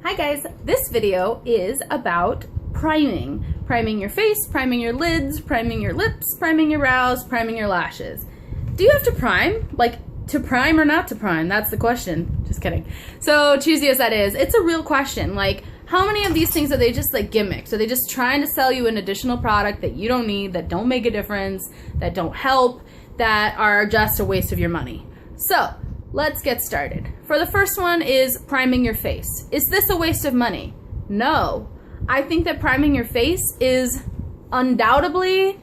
Hi guys, this video is about priming. Priming your face, priming your lids, priming your lips, priming your brows, priming your lashes. Do you have to prime? Like, to prime or not to prime? That's the question. Just kidding. So cheesy as that is, it's a real question. Like, how many of these things are they just like gimmicks? Are they just trying to sell you an additional product that you don't need, that don't make a difference, that don't help, that are just a waste of your money? So, let's get started. For the first one is priming your face. Is this a waste of money? No. I think that priming your face is undoubtedly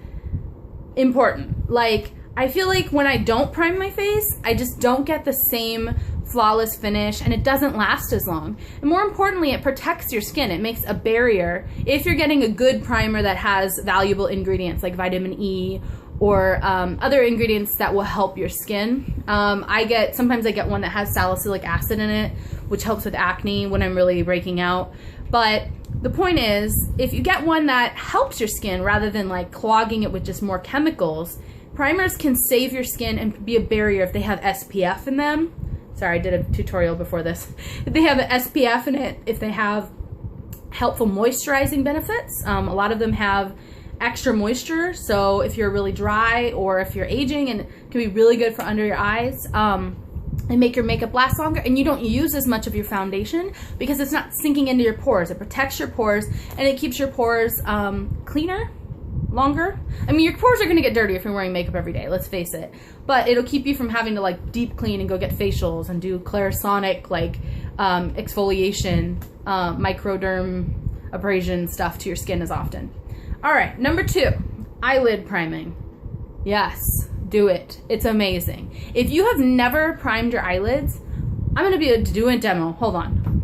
important. Like, I feel like when I don't prime my face, I just don't get the same flawless finish and it doesn't last as long. And more importantly, it protects your skin. It makes a barrier if you're getting a good primer that has valuable ingredients like vitamin E or other ingredients that will help your skin. Sometimes I get one that has salicylic acid in it, which helps with acne when I'm really breaking out. But the point is, if you get one that helps your skin rather than like clogging it with just more chemicals, primers can save your skin and be a barrier if they have SPF in them. Sorry, I did a tutorial before this. If they have an SPF in it, if they have helpful moisturizing benefits, a lot of them have extra moisture, so if you're really dry or if you're aging, and it can be really good for under your eyes, and make your makeup last longer, and you don't use as much of your foundation because it's not sinking into your pores. It protects your pores and it keeps your pores cleaner longer. I mean, your pores are gonna get dirty if you're wearing makeup every day, let's face it, but it'll keep you from having to like deep clean and go get facials and do Clarisonic like exfoliation, microderm abrasion stuff to your skin as often. All right, number 2, eyelid priming. Yes, do it. It's amazing. If you have never primed your eyelids, I'm gonna be doing a demo. Hold on.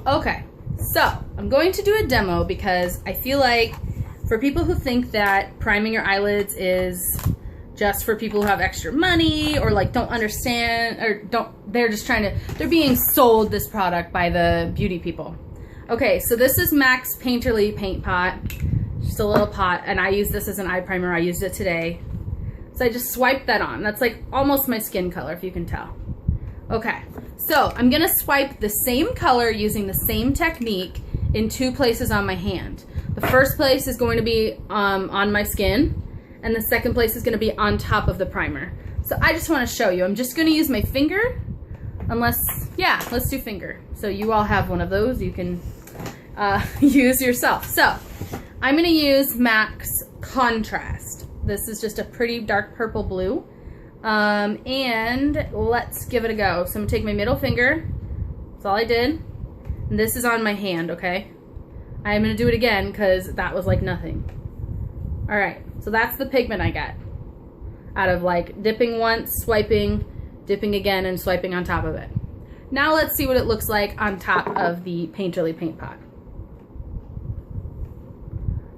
Okay, so I'm going to do a demo because I feel like for people who think that priming your eyelids is just for people who have extra money or like don't understand or they're being sold this product by the beauty people. Okay, so this is MAC's Painterly Paint Pot, just a little pot, and I use this as an eye primer. I used it today. So I just swiped that on. That's like almost my skin color, if you can tell. Okay, so I'm gonna swipe the same color using the same technique in 2 places on my hand. The first place is going to be on my skin, and the second place is gonna be on top of the primer. So I just wanna show you. I'm just gonna use my finger, yeah, let's do finger. So you all have one of those you can use yourself. So I'm gonna use MAC's Contrast. This is just a pretty dark purple blue. And let's give it a go. So I'm gonna take my middle finger, that's all I did, and this is on my hand, okay? I'm gonna do it again because that was like nothing. All right, so that's the pigment I got out of like dipping once, swiping, dipping again, and swiping on top of it. Now let's see what it looks like on top of the Painterly Paint Pot.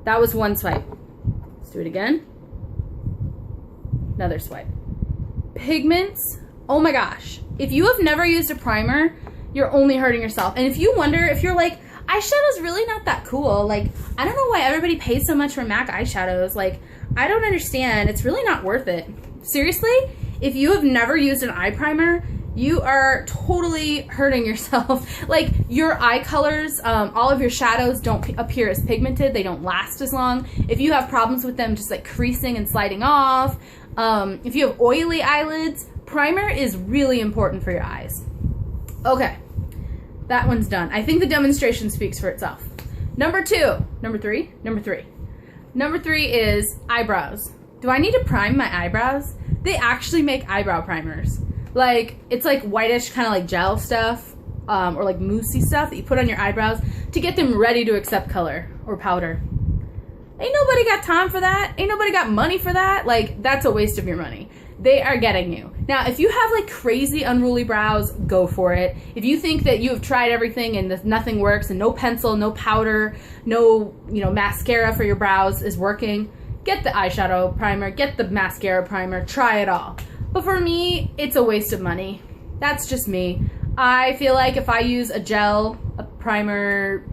That was one swipe. Let's do it again. Another swipe. Pigments, oh my gosh. If you have never used a primer, you're only hurting yourself. And if you wonder, if you're like, eyeshadow's really not that cool, like, I don't know why everybody pays so much for MAC eyeshadows, like, I don't understand, it's really not worth it. Seriously, if you have never used an eye primer, you are totally hurting yourself. Like, your eye colors, all of your shadows don't appear as pigmented, they don't last as long. If you have problems with them just like creasing and sliding off, if you have oily eyelids, primer is really important for your eyes. Okay, that one's done. I think the demonstration speaks for itself. Number 3 is eyebrows. Do I need to prime my eyebrows? They actually make eyebrow primers. Like, it's like whitish kind of like gel stuff, or like moussey stuff that you put on your eyebrows to get them ready to accept color or powder. Ain't nobody got time for that. Ain't nobody got money for that. Like, that's a waste of your money. They are getting you. Now, if you have like crazy unruly brows, go for it. If you think that you have tried everything and nothing works and no pencil, no powder, no, mascara for your brows is working, get the eyeshadow primer, get the mascara primer, try it all. But for me, it's a waste of money. That's just me. I feel like if I use a gel, a powder,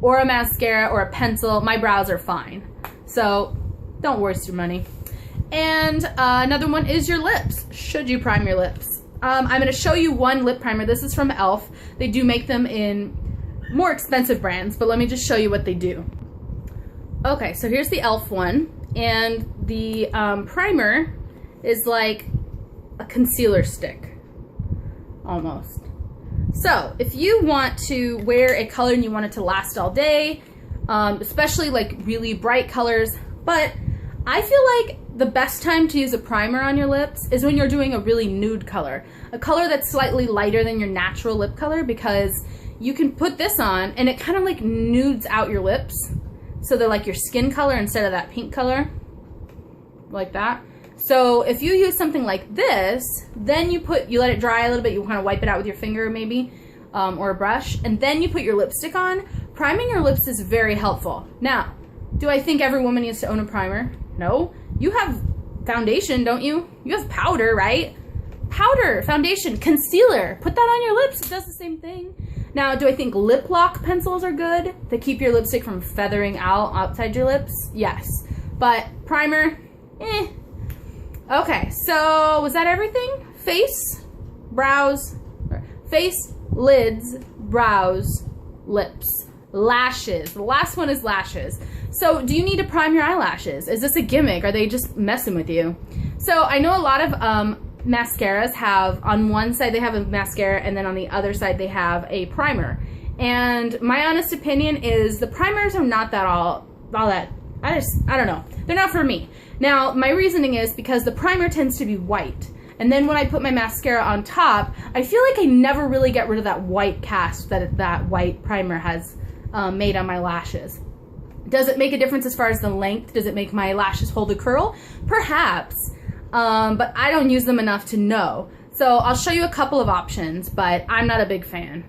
or a mascara or a pencil, my brows are fine. So don't waste your money. And another one is your lips. Should you prime your lips? I'm going to show you one lip primer. This is from e.l.f. They do make them in more expensive brands, but let me just show you what they do. Okay, so here's the e.l.f. one, and the primer is like a concealer stick, almost. So if you want to wear a color and you want it to last all day, especially like really bright colors, but I feel like the best time to use a primer on your lips is when you're doing a really nude color, a color that's slightly lighter than your natural lip color, because you can put this on and it kind of like nudes out your lips, so they're like your skin color instead of that pink color, like that. So if you use something like this, then you let it dry a little bit, you kind of wipe it out with your finger maybe, or a brush, and then you put your lipstick on. Priming your lips is very helpful. Now, do I think every woman needs to own a primer? No. You have foundation, don't you? You have powder, right? Powder, foundation, concealer. Put that on your lips. It does the same thing. Now, do I think lip lock pencils are good? They keep your lipstick from feathering out outside your lips? Yes. But primer, eh. Okay, so was that everything? Face, brows, face, lids, brows, lips, lashes. The last one is lashes. So do you need to prime your eyelashes? Is this a gimmick? Are they just messing with you? So I know a lot of mascaras have, on one side they have a mascara and then on the other side they have a primer. And my honest opinion is the primers are not that all that, I don't know. They're not for me. Now, my reasoning is because the primer tends to be white. And then when I put my mascara on top, I feel like I never really get rid of that white cast that white primer has made on my lashes. Does it make a difference as far as the length? Does it make my lashes hold a curl? Perhaps, but I don't use them enough to know. So I'll show you a couple of options, but I'm not a big fan.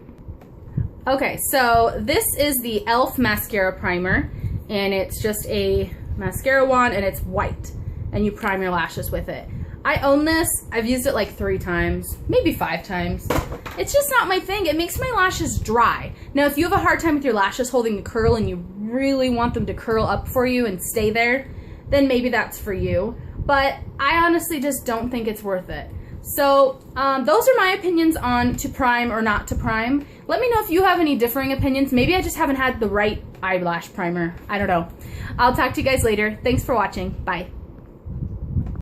Okay, so this is the e.l.f. mascara primer, and it's just a mascara wand and it's white, and you prime your lashes with it. I own this. I've used it like 3 times, maybe 5 times. It's just not my thing. It makes my lashes dry. Now, if you have a hard time with your lashes holding the curl and you really want them to curl up for you and stay there, then maybe that's for you. But I honestly just don't think it's worth it. So those are my opinions on to prime or not to prime. Let me know if you have any differing opinions. Maybe I just haven't had the right eyelash primer. I don't know. I'll talk to you guys later. Thanks for watching. Bye.